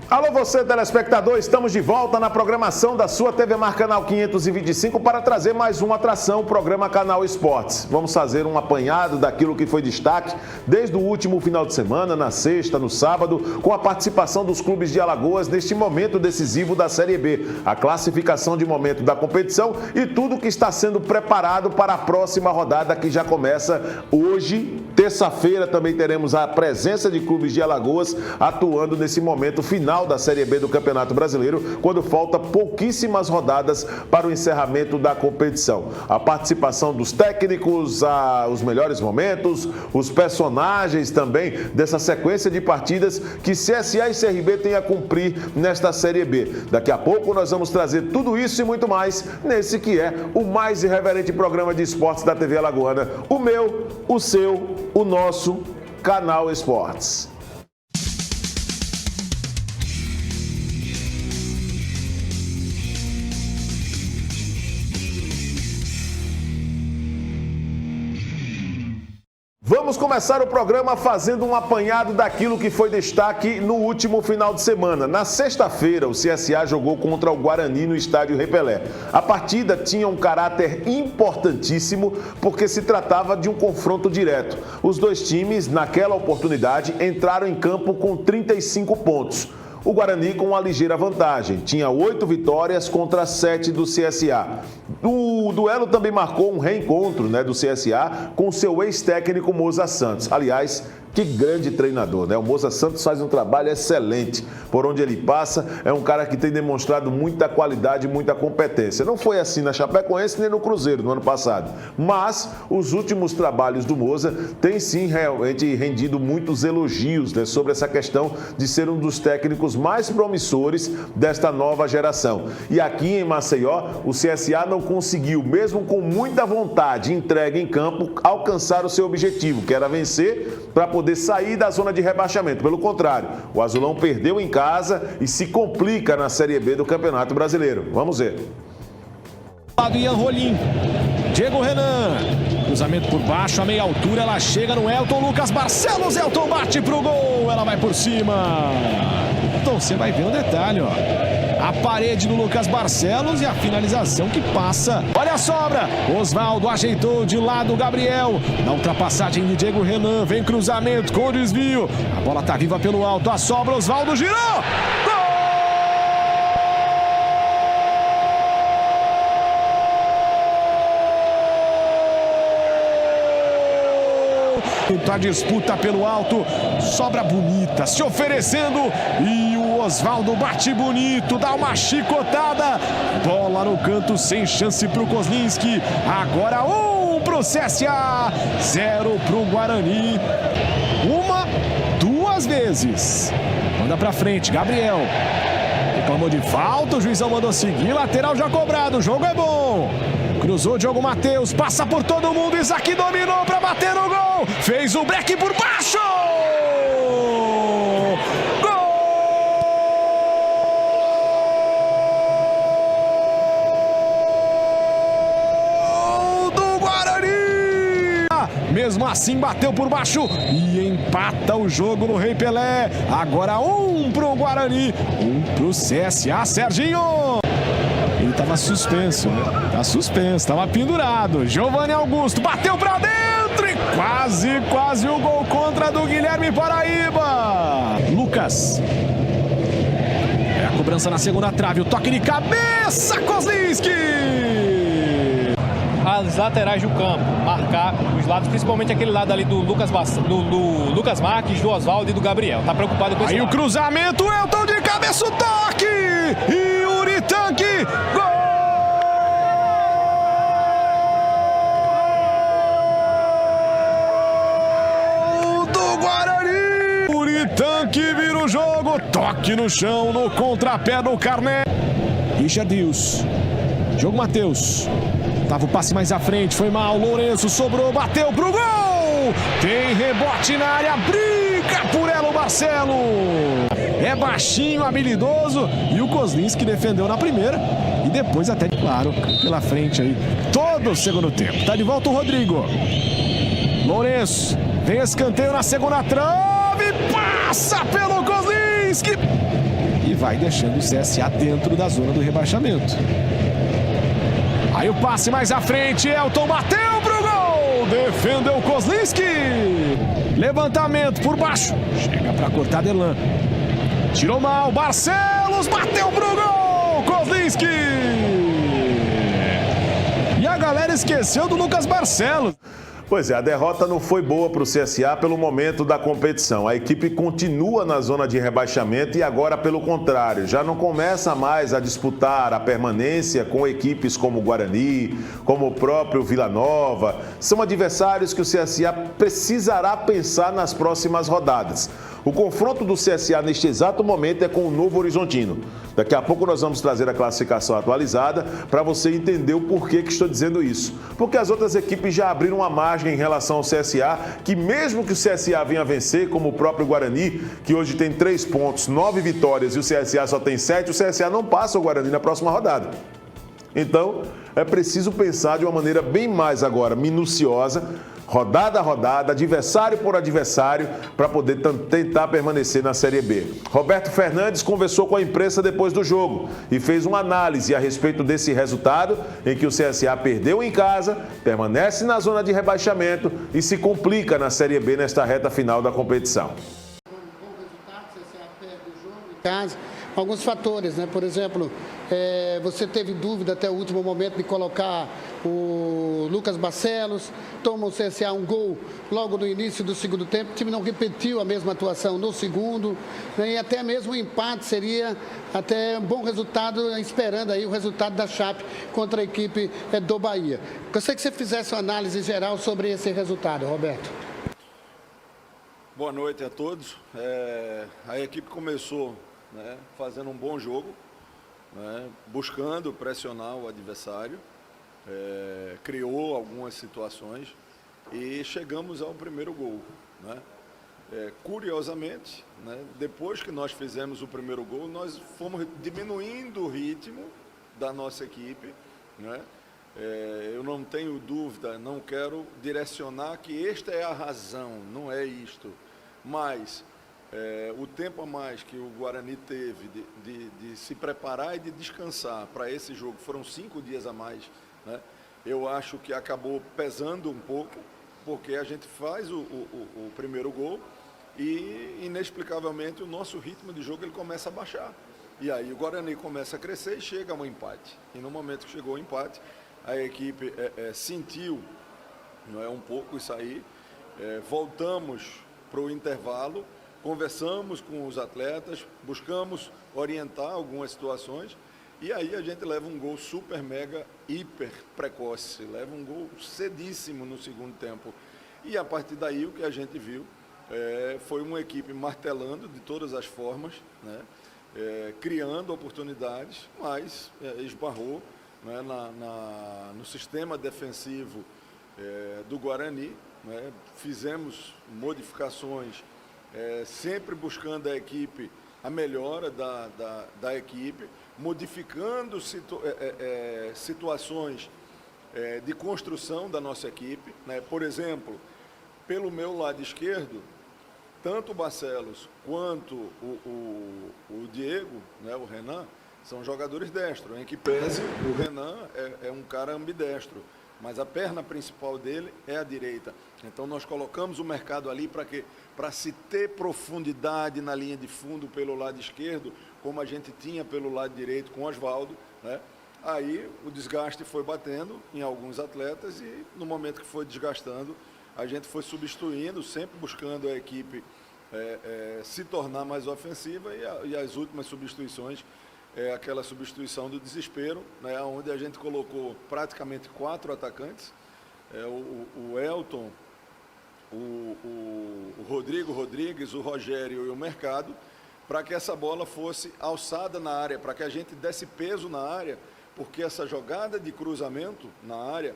Alô você, telespectador, estamos de volta na programação da sua TV Mar Canal 525 para trazer mais uma atração, o programa Canal Esportes. Vamos fazer um apanhado daquilo que foi destaque desde o último final de semana, na sexta, no sábado, com a participação dos clubes de Alagoas neste momento decisivo da Série B, a classificação de momento da competição e tudo que está sendo preparado para a próxima rodada que já começa hoje. Terça-feira também teremos a presença de clubes de Alagoas atuando nesse momento final da Série B do Campeonato Brasileiro, quando falta pouquíssimas rodadas para o encerramento da competição. A participação dos técnicos, os melhores momentos, os personagens também dessa sequência de partidas que CSA e CRB têm a cumprir nesta Série B. Daqui a pouco nós vamos trazer tudo isso e muito mais nesse que é o mais irreverente programa de esportes da TV Alagoana, o meu, o seu, o nosso Canal Esportes. Vamos começar o programa fazendo um apanhado daquilo que foi destaque no último final de semana. Na sexta-feira, o CSA jogou contra o Guarani no estádio Rei Pelé. A partida tinha um caráter importantíssimo porque se tratava de um confronto direto. Os dois times, naquela oportunidade, entraram em campo com 35 pontos. O Guarani com uma ligeira vantagem, tinha 8 vitórias contra 7 do CSA. O duelo também marcou um reencontro do CSA com seu ex-técnico Moza Santos. Aliás, que grande treinador, né? O Moza Santos faz um trabalho excelente. Por onde ele passa, é um cara que tem demonstrado muita qualidade e muita competência. Não foi assim na Chapecoense nem no Cruzeiro no ano passado. Mas os últimos trabalhos do Moza têm sim realmente rendido muitos elogios, sobre essa questão de ser um dos técnicos mais promissores desta nova geração. E aqui em Maceió, o CSA não conseguiu, mesmo com muita vontade entregue em campo, alcançar o seu objetivo, que era vencer para poder sair da zona de rebaixamento. Pelo contrário, o Azulão perdeu em casa e se complica na Série B do Campeonato Brasileiro. Vamos ver. Ian Rolim, Diego Renan, cruzamento por baixo, a meia altura, ela chega no Elton, Lucas Barcelos, Elton bate pro gol, ela vai por cima. Então você vai ver um detalhe, ó. A parede do Lucas Barcelos e a finalização que passa. Olha a sobra. Osvaldo ajeitou de lado o Gabriel. Na ultrapassagem de Diego Renan. Vem cruzamento com o desvio. A bola tá viva pelo alto. A sobra. Osvaldo girou. A disputa pelo alto, sobra bonita, se oferecendo e o Osvaldo bate bonito, dá uma chicotada, bola no canto sem chance pro Kozlinski, agora 1 pro CSA, 0 pro Guarani, 2 vezes, manda pra frente, Gabriel, reclamou de falta, o juizão mandou seguir, lateral já cobrado, o jogo é bom. Cruzou Diogo Matheus, passa por todo mundo, Isaac dominou para bater no gol, fez o break por baixo! Gol do Guarani! Mesmo assim bateu por baixo e empata o jogo no Rei Pelé. Agora 1 pro Guarani, 1 pro CSA, Serginho! Ele tava suspenso, né? Tá suspenso, tava pendurado. Giovanni Augusto bateu pra dentro e quase o gol contra do Guilherme Paraíba. Lucas. É a cobrança na segunda trave, o toque de cabeça, Kozlinski. As laterais do campo, marcar os lados, principalmente aquele lado ali do Lucas Marques, do Osvaldo e do Gabriel. Tá preocupado com isso. Aí o cruzamento, Elton de cabeça, o toque! E o Uritanque, gol! Do Guarani! Uritanque vira o jogo, toque no chão, no contrapé do Carné. Richard Rios, Diogo Matheus. Tava o passe mais à frente, foi mal, Lourenço sobrou, bateu pro gol! Tem rebote na área, briga por ela o Marcelo! É baixinho, habilidoso, e o Kozlinski defendeu na primeira, e depois até, claro, pela frente aí, todo o segundo tempo. Tá de volta o Rodrigo. Lourenço, vem escanteio na segunda trave, passa pelo Kozlinski! e vai deixando o CSA dentro da zona do rebaixamento. Aí o passe mais à frente, Elton bateu pro gol, defendeu Kozlinski. Levantamento por baixo, chega para cortar Derlan. Tirou mal, Barcelos bateu pro gol, Kozlinski. E a galera esqueceu do Lucas Barcelos. Pois é, a derrota não foi boa para o CSA pelo momento da competição. A equipe continua na zona de rebaixamento e agora, pelo contrário, já não começa mais a disputar a permanência com equipes como o Guarani, como o próprio Vila Nova. São adversários que o CSA precisará pensar nas próximas rodadas. O confronto do CSA neste exato momento é com o Novo Horizontino. Daqui a pouco nós vamos trazer a classificação atualizada para você entender o porquê que estou dizendo isso. Porque as outras equipes já abriram uma margem em relação ao CSA, que mesmo que o CSA venha vencer, como o próprio Guarani, que hoje tem 3 pontos, 9 vitórias e o CSA só tem 7, o CSA não passa o Guarani na próxima rodada. Então, é preciso pensar de uma maneira bem mais agora minuciosa, rodada a rodada, adversário por adversário, para poder tentar permanecer na Série B. Roberto Fernandes conversou com a imprensa depois do jogo e fez uma análise a respeito desse resultado, em que o CSA perdeu em casa, permanece na zona de rebaixamento e se complica na Série B nesta reta final da competição. Bom resultado, o CSA perde o jogo em casa. Alguns fatores, né? Por exemplo, você teve dúvida até o último momento de colocar o Lucas Barcelos, toma o CSA um gol logo no início do segundo tempo, o time não repetiu a mesma atuação no segundo, né? E até mesmo o empate seria até um bom resultado, esperando aí o resultado da Chape contra a equipe do Bahia. Gostaria que você fizesse uma análise geral sobre esse resultado, Roberto. Boa noite a todos. A equipe começou, né, fazendo um bom jogo, né, buscando pressionar o adversário, criou algumas situações e chegamos ao primeiro gol, né? Curiosamente, né, depois que nós fizemos o primeiro gol, nós fomos diminuindo o ritmo da nossa equipe, né? Eu não tenho dúvida, não quero direcionar que esta é a razão, não é isto, mas o tempo a mais que o Guarani teve de se preparar e de descansar para esse jogo, foram 5 dias a mais, né? Eu acho que acabou pesando um pouco, porque a gente faz o primeiro gol e, inexplicavelmente, o nosso ritmo de jogo ele começa a baixar. E aí o Guarani começa a crescer e chega a um empate. E no momento que chegou o empate, a equipe sentiu, não é, um pouco isso aí, voltamos para o intervalo, conversamos com os atletas, buscamos orientar algumas situações e aí a gente leva um gol super, mega, hiper precoce, leva um gol cedíssimo no segundo tempo. E a partir daí o que a gente viu foi uma equipe martelando de todas as formas, né, criando oportunidades, mas esbarrou, né, no sistema defensivo do Guarani, né, fizemos modificações, sempre buscando a melhora da equipe, modificando situações de construção da nossa equipe, né? Por exemplo, pelo meu lado esquerdo, tanto o Barcelos quanto o Diego, né, o Renan, são jogadores destros, em que pese o Renan é um cara ambidestro, mas a perna principal dele é a direita. Então nós colocamos o mercado ali para se ter profundidade na linha de fundo pelo lado esquerdo, como a gente tinha pelo lado direito com o Osvaldo, né? Aí o desgaste foi batendo em alguns atletas e no momento que foi desgastando, a gente foi substituindo, sempre buscando a equipe se tornar mais ofensiva e as últimas substituições, aquela substituição do desespero, né, onde a gente colocou praticamente 4 atacantes, o Elton, o Rodrigo Rodrigues, o Rogério e o Mercado, para que essa bola fosse alçada na área, para que a gente desse peso na área, porque essa jogada de cruzamento na área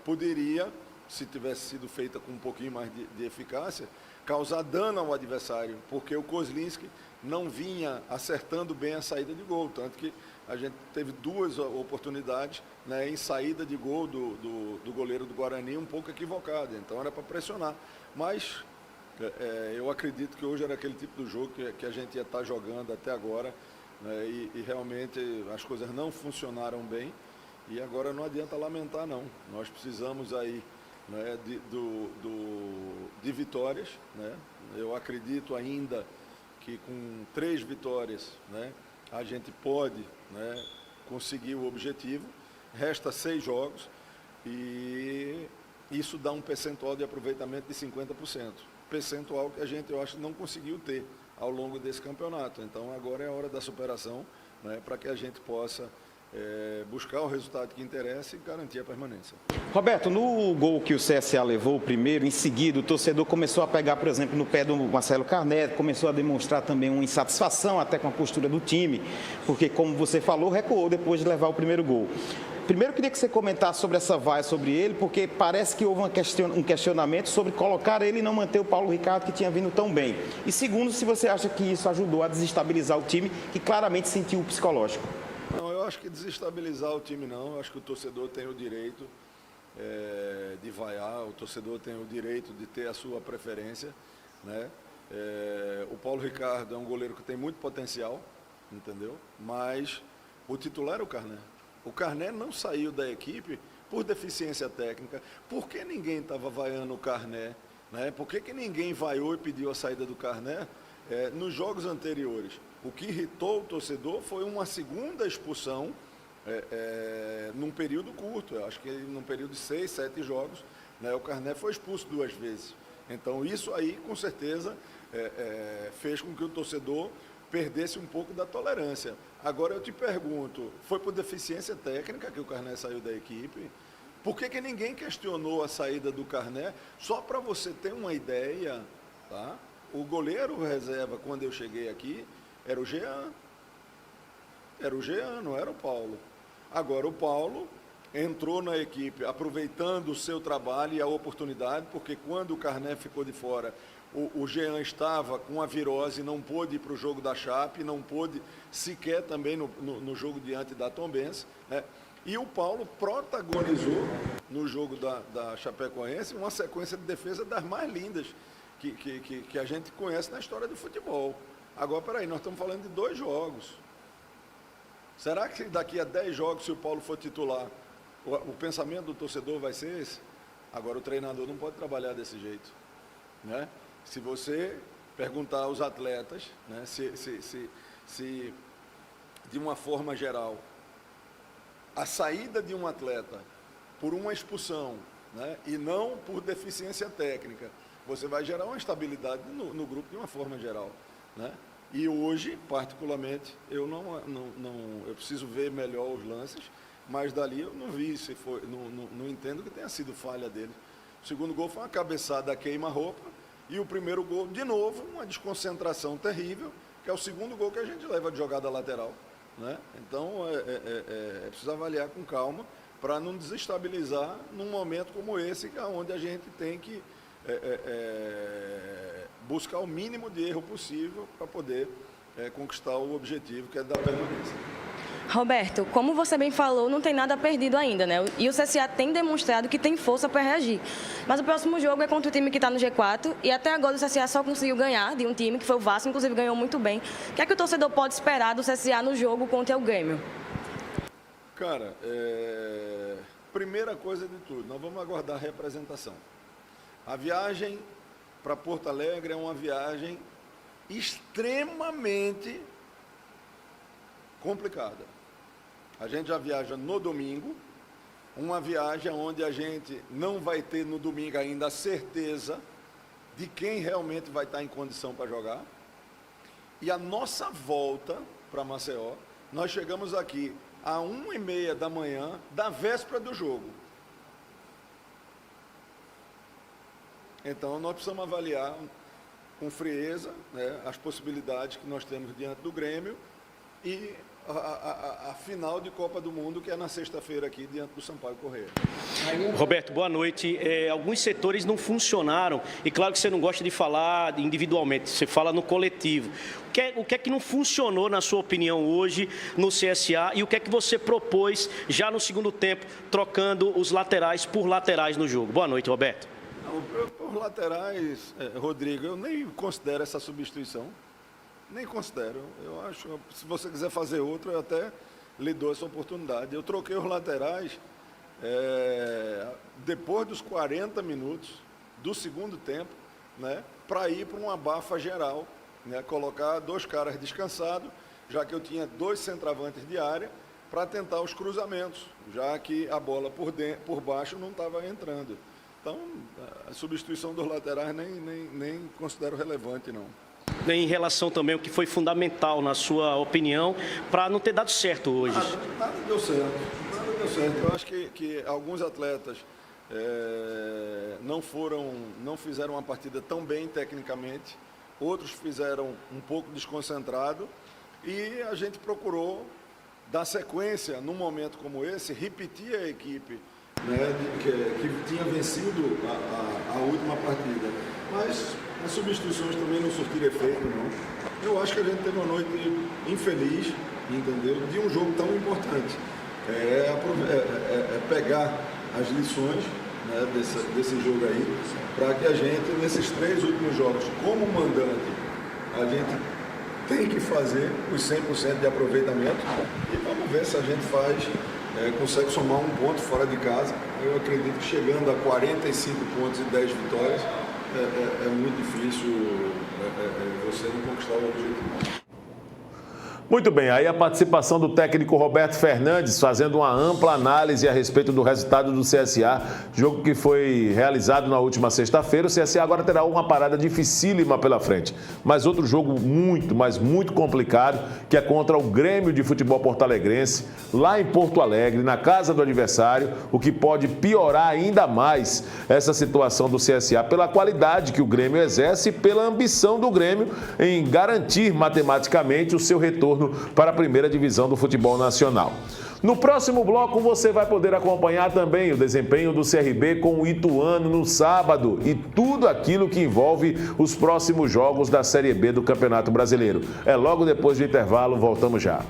poderia, se tivesse sido feita com um pouquinho mais de eficácia, causar dano ao adversário, porque o Kozlinski não vinha acertando bem a saída de gol, tanto que a gente teve 2 oportunidades, né, em saída de gol do goleiro do Guarani um pouco equivocada, então era para pressionar, mas Eu acredito que hoje era aquele tipo de jogo que a gente ia estar jogando até agora, né, e realmente as coisas não funcionaram bem e agora não adianta lamentar não. Nós precisamos aí, né, de vitórias, né? Eu acredito ainda que com 3 vitórias, né, a gente pode, né, conseguir o objetivo. Resta 6 jogos e isso dá um percentual de aproveitamento de 50%. Percentual que a gente, eu acho, não conseguiu ter ao longo desse campeonato. Então agora é a hora da superação, né, para que a gente possa buscar o resultado que interessa e garantir a permanência. Roberto, no gol que o CSA levou, o primeiro, em seguida, o torcedor começou a pegar, por exemplo, no pé do Marcelo Carné, começou a demonstrar também uma insatisfação até com a postura do time, porque, como você falou, recuou depois de levar o primeiro gol. Primeiro, eu queria que você comentasse sobre essa vaia sobre ele, porque parece que houve um questionamento sobre colocar ele e não manter o Paulo Ricardo, que tinha vindo tão bem. E segundo, se você acha que isso ajudou a desestabilizar o time, que claramente sentiu o psicológico. Não, eu acho que desestabilizar o time não. Eu acho que o torcedor tem o direito de vaiar, o torcedor tem o direito de ter a sua preferência, né? O Paulo Ricardo é um goleiro que tem muito potencial, entendeu? Mas o titular é o Carné. O Carné não saiu da equipe por deficiência técnica. Por que ninguém estava vaiando o Carné, né? Por que ninguém vaiou e pediu a saída do Carné nos jogos anteriores? O que irritou o torcedor foi uma segunda expulsão num período curto. Eu acho que num período de 6, 7 jogos, né, o Carné foi expulso 2 vezes. Então isso aí, com certeza, fez com que o torcedor perdesse um pouco da tolerância. Agora eu te pergunto, foi por deficiência técnica que o Carné saiu da equipe? Por que ninguém questionou a saída do Carné? Só para você ter uma ideia, tá? O goleiro reserva, quando eu cheguei aqui, era o Jean. Era o Jean, não era o Paulo. Agora o Paulo entrou na equipe aproveitando o seu trabalho e a oportunidade, porque quando o Carné ficou de fora, o Jean estava com a virose, não pôde ir para o jogo da Chape, não pôde sequer também no jogo diante da Tombense, né? E o Paulo protagonizou no jogo da Chapecoense uma sequência de defesa das mais lindas que a gente conhece na história do futebol. Agora, peraí, nós estamos falando de 2 jogos. Será que daqui a 10 jogos, se o Paulo for titular, o pensamento do torcedor vai ser esse? Agora, o treinador não pode trabalhar desse jeito, né? Se você perguntar aos atletas, né, se de uma forma geral, a saída de um atleta por uma expulsão, né, e não por deficiência técnica, você vai gerar uma instabilidade no grupo de uma forma geral, né? E hoje, particularmente, eu eu preciso ver melhor os lances, mas dali eu não vi, não entendo que tenha sido falha dele. O segundo gol foi uma cabeçada queima-roupa e o primeiro gol, de novo, uma desconcentração terrível, que é o segundo gol que a gente leva de jogada lateral, né? Então, é preciso avaliar com calma para não desestabilizar num momento como esse, onde a gente tem que buscar o mínimo de erro possível para poder conquistar o objetivo, que é da permanência. Roberto, como você bem falou, não tem nada perdido ainda, né? E o CSA tem demonstrado que tem força para reagir. Mas o próximo jogo é contra o time que está no G4 e até agora o CSA só conseguiu ganhar de um time que foi o Vasco, inclusive ganhou muito bem. O que é que o torcedor pode esperar do CSA no jogo contra o Grêmio? Cara, primeira coisa de tudo, nós vamos aguardar a representação. A viagem para Porto Alegre é uma viagem extremamente complicada. A gente já viaja no domingo, uma viagem onde a gente não vai ter no domingo ainda a certeza de quem realmente vai estar em condição para jogar. E a nossa volta para Maceió, nós chegamos aqui às 1h30 da manhã da véspera do jogo. Então, nós precisamos avaliar com frieza, né, as possibilidades que nós temos diante do Grêmio e a final de Copa do Mundo, que é na sexta-feira aqui, diante do Sampaio Corrêa. Roberto, boa noite. Alguns setores não funcionaram, e claro que você não gosta de falar individualmente, você fala no coletivo. O que é que não funcionou, na sua opinião, hoje no CSA, e o que é que você propôs já no segundo tempo, trocando os laterais por laterais no jogo? Boa noite, Roberto. Não, por laterais, Rodrigo, eu nem considero essa substituição. Nem considero. Eu acho, se você quiser fazer outra, eu até lhe dou essa oportunidade. Eu troquei os laterais depois dos 40 minutos do segundo tempo, né, para ir para uma bafa geral, né, colocar 2 caras descansados, já que eu tinha 2 centroavantes de área, para tentar os cruzamentos, já que a bola por baixo não estava entrando. Então, a substituição dos laterais nem considero relevante, não. Em relação também ao que foi fundamental, na sua opinião, para não ter dado certo hoje? Nada deu certo. Nada deu certo. Eu acho que alguns atletas não fizeram uma partida tão bem tecnicamente, outros fizeram um pouco desconcentrado, e a gente procurou dar sequência, num momento como esse, repetir a equipe, né, que tinha vencido a última partida. Mas as substituições também não surtiram efeito, não. Eu acho que a gente teve uma noite infeliz, entendeu? De um jogo tão importante. Pegar as lições, né, desse jogo aí, para que a gente, nesses 3 últimos jogos, como mandante, a gente tem que fazer os 100% de aproveitamento, e vamos ver se a gente consegue somar um ponto fora de casa. Eu acredito que chegando a 45 pontos e 10 vitórias, é muito difícil você não conquistar o objetivo. Muito bem, aí a participação do técnico Roberto Fernandes fazendo uma ampla análise a respeito do resultado do CSA, jogo que foi realizado na última sexta-feira. O CSA agora terá uma parada dificílima pela frente, mas outro jogo muito, mas muito complicado, que é contra o Grêmio de Futebol Porto-Alegrense, lá em Porto Alegre, na casa do adversário, o que pode piorar ainda mais essa situação do CSA, pela qualidade que o Grêmio exerce e pela ambição do Grêmio em garantir matematicamente o seu retorno para a primeira divisão do futebol nacional. No próximo bloco você vai poder acompanhar também o desempenho do CRB com o Ituano no sábado e tudo aquilo que envolve os próximos jogos da Série B do Campeonato Brasileiro. É logo depois do intervalo, voltamos já.